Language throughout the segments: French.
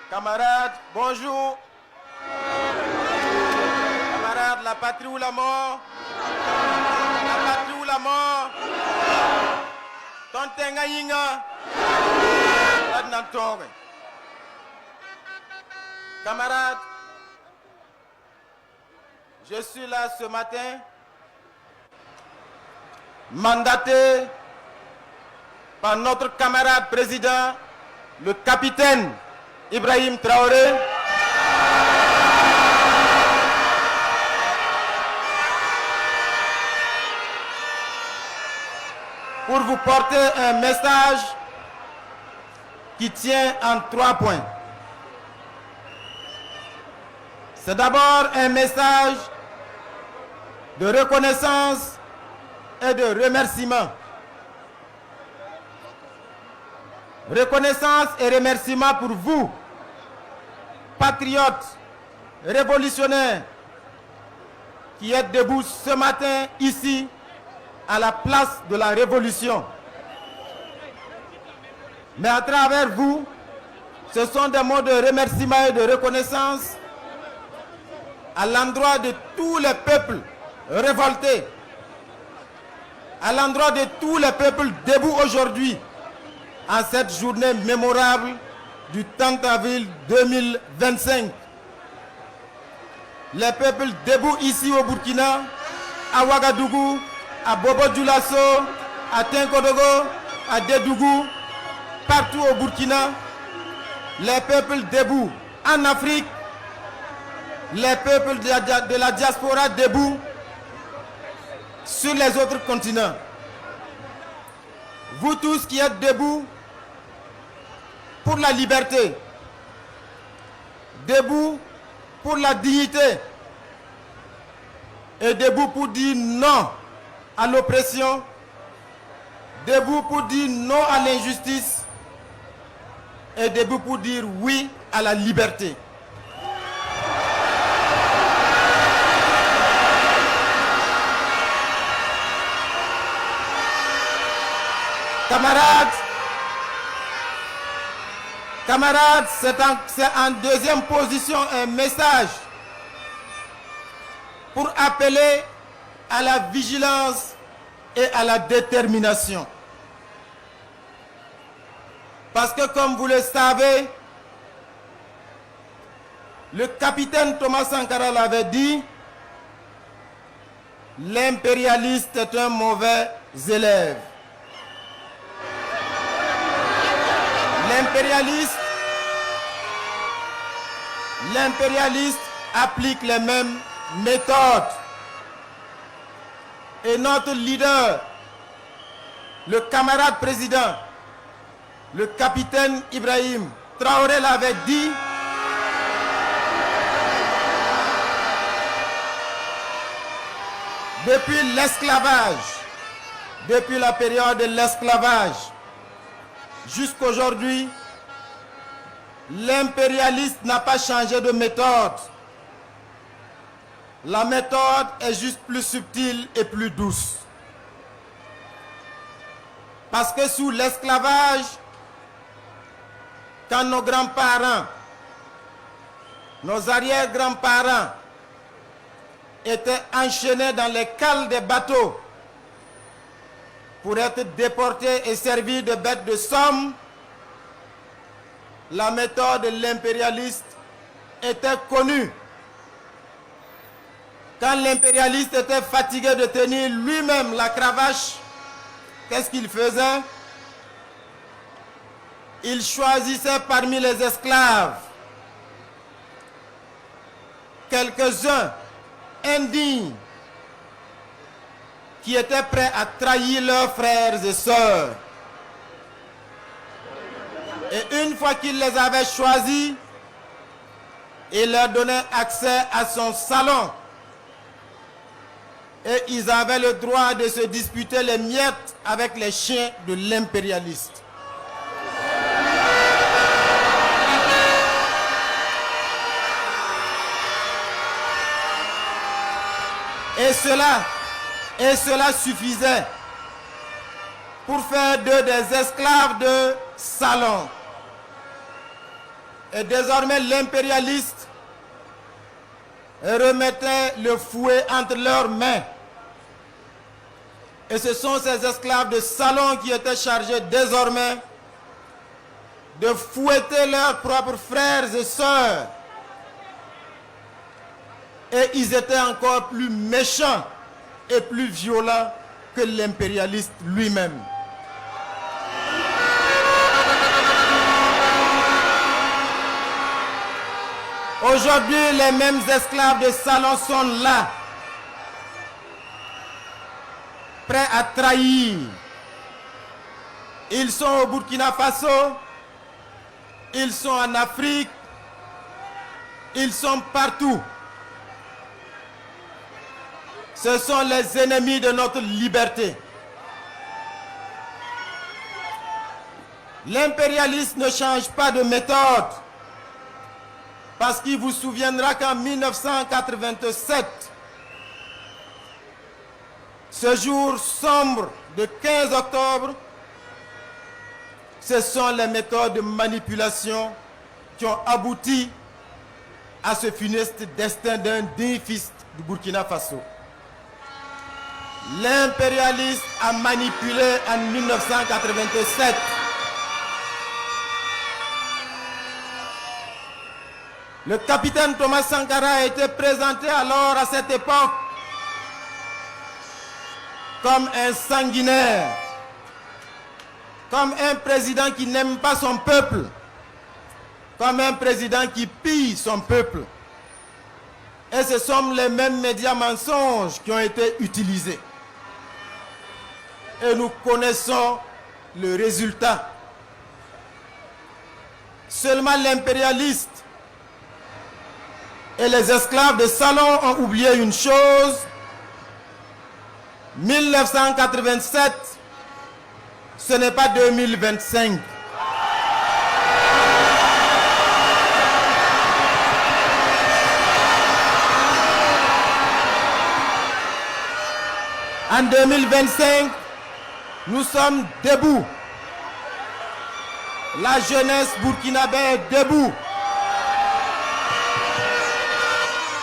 Camarades, bonjour. Camarades, la patrie ou la mort? La patrie ou la mort? Tontenga yinga. Camarades, je suis là ce matin, mandaté par notre camarade président, le capitaine Ibrahim Traoré, pour vous porter un message qui tient en 3 points. C'est d'abord un message de reconnaissance et de remerciement. Reconnaissance et remerciement pour vous, patriotes, révolutionnaires, qui êtes debout ce matin ici, à la place de la Révolution. Mais à travers vous, ce sont des mots de remerciement et de reconnaissance à l'endroit de tous les peuples révoltés, à l'endroit de tous les peuples debout aujourd'hui, en cette journée mémorable du 30 avril 2025. Les peuples debout ici au Burkina, à Ouagadougou, à Bobo-Dioulasso, à Tinkodogo, à Dédougou, partout au Burkina, les peuples debout en Afrique, les peuples de la diaspora debout sur les autres continents. Vous tous qui êtes debout pour la liberté, debout pour la dignité et debout pour dire non à l'oppression, debout pour dire non à l'injustice et debout pour dire oui à la liberté. Camarades, c'est en deuxième position un message pour appeler à la vigilance et à la détermination. Parce que comme vous le savez, le capitaine Thomas Sankara l'avait dit, l'impérialiste est un mauvais élève. L'impérialiste applique les mêmes méthodes. Et notre leader, le camarade président, le capitaine Ibrahim Traoré l'avait dit, depuis l'esclavage, depuis la période de l'esclavage, jusqu'aujourd'hui, l'impérialiste n'a pas changé de méthode. La méthode est juste plus subtile et plus douce. Parce que sous l'esclavage, quand nos grands-parents, nos arrière-grands-parents étaient enchaînés dans les cales des bateaux pour être déportés et servis de bêtes de somme, la méthode de l'impérialiste était connue. Quand l'impérialiste était fatigué de tenir lui-même la cravache, qu'est-ce qu'il faisait? Il choisissait parmi les esclaves quelques-uns indignes qui étaient prêts à trahir leurs frères et sœurs Et une fois qu'il les avait choisis, il leur donnait accès à son salon. Et ils avaient le droit de se disputer les miettes avec les chiens de l'impérialiste. Et cela suffisait pour faire d'eux des esclaves de salon. Et désormais l'impérialiste remettait le fouet entre leurs mains. Et ce sont ces esclaves de salon qui étaient chargés désormais de fouetter leurs propres frères et sœurs. Et ils étaient encore plus méchants et plus violents que l'impérialiste lui-même. Aujourd'hui, les mêmes esclaves de salon sont là, prêts à trahir. Ils sont au Burkina Faso, ils sont en Afrique, ils sont partout. Ce sont les ennemis de notre liberté. L'impérialisme ne change pas de méthode. Parce qu'il vous souviendra qu'en 1987, ce jour sombre de 15 octobre, ce sont les méthodes de manipulation qui ont abouti à ce funeste destin d'un digne fils du Burkina Faso. L'impérialiste a manipulé en 1987. Le capitaine Thomas Sankara a été présenté alors à cette époque comme un sanguinaire, comme un président qui n'aime pas son peuple, comme un président qui pille son peuple. Et ce sont les mêmes médias mensonges qui ont été utilisés. Et nous connaissons le résultat. Seulement l'impérialiste et les esclaves de salon ont oublié une chose. 1987, ce n'est pas 2025. En 2025, nous sommes debout. La jeunesse burkinabé est debout.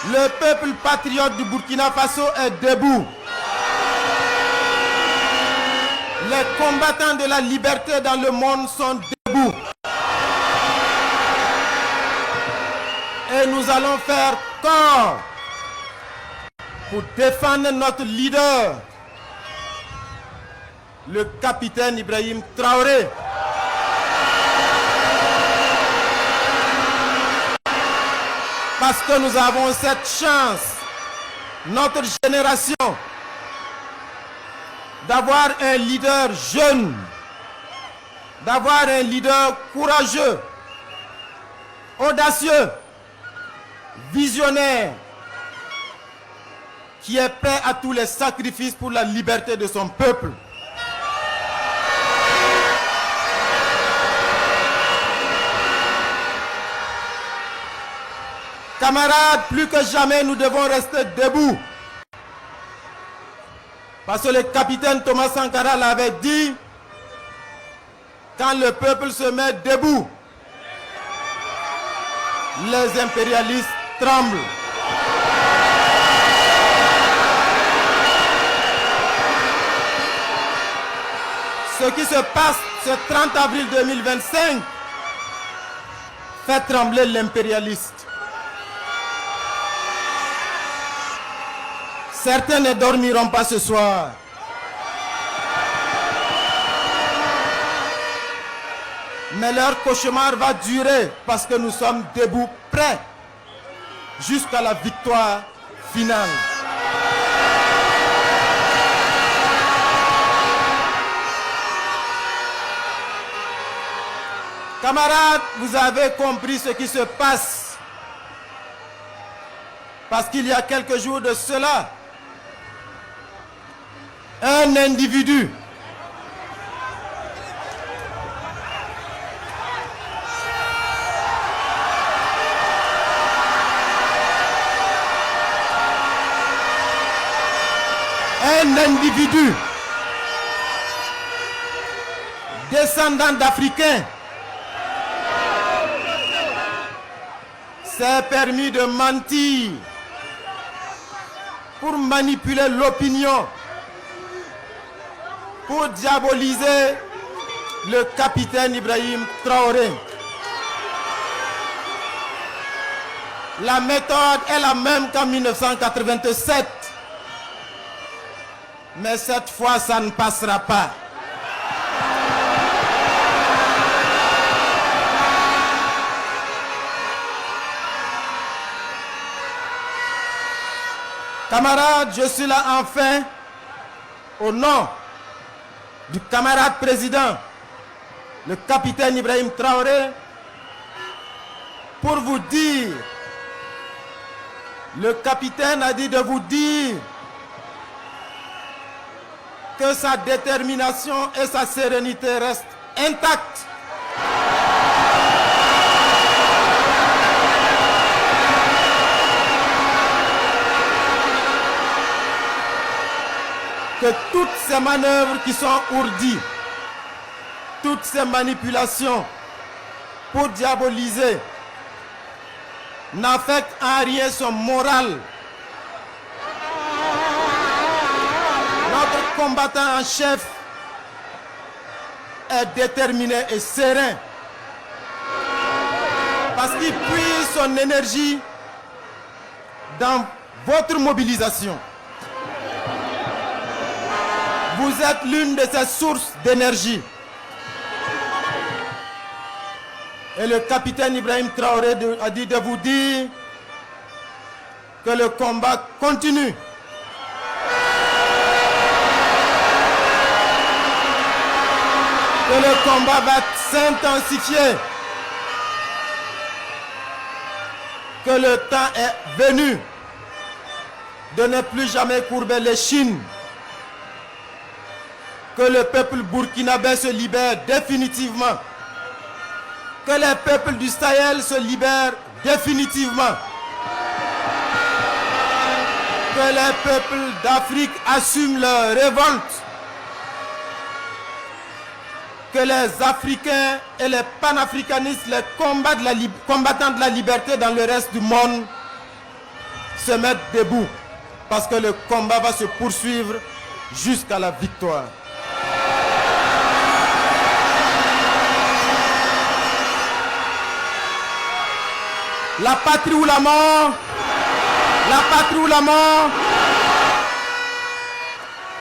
Le peuple patriote du Burkina Faso est debout. Les combattants de la liberté dans le monde sont debout. Et nous allons faire corps pour défendre notre leader, le capitaine Ibrahim Traoré. Parce que nous avons cette chance, notre génération, d'avoir un leader jeune, d'avoir un leader courageux, audacieux, visionnaire, qui est prêt à tous les sacrifices pour la liberté de son peuple. Camarades, plus que jamais, nous devons rester debout. Parce que le capitaine Thomas Sankara l'avait dit, quand le peuple se met debout, les impérialistes tremblent. Ce qui se passe ce 30 avril 2025 fait trembler l'impérialiste. Certains ne dormiront pas ce soir. Mais leur cauchemar va durer parce que nous sommes debout, prêts jusqu'à la victoire finale. Camarades, vous avez compris ce qui se passe. Parce qu'il y a quelques jours de cela, un individu descendant d'Africains s'est permis de mentir pour manipuler l'opinion, pour diaboliser le capitaine Ibrahim Traoré. La méthode est la même qu'en 1987. Mais cette fois, ça ne passera pas. Camarades, je suis là enfin au nom du camarade président, le capitaine Ibrahim Traoré, pour vous dire, le capitaine a dit de vous dire que sa détermination et sa sérénité restent intactes. Que toutes ces manœuvres qui sont ourdies, toutes ces manipulations pour diaboliser n'affectent en rien son moral. Notre combattant en chef est déterminé et serein parce qu'il puise son énergie dans votre mobilisation. Vous êtes l'une de ces sources d'énergie. Et le capitaine Ibrahim Traoré a dit de vous dire que le combat continue. Que le combat va s'intensifier. Que le temps est venu de ne plus jamais courber l'échine. Que le peuple burkinabé se libère définitivement. Que les peuples du Sahel se libèrent définitivement. Que les peuples d'Afrique assument leur révolte. Que les Africains et les panafricanistes, les combattants de la liberté dans le reste du monde se mettent debout. Parce que le combat va se poursuivre jusqu'à la victoire. La patrie ou la mort, la patrie ou la mort.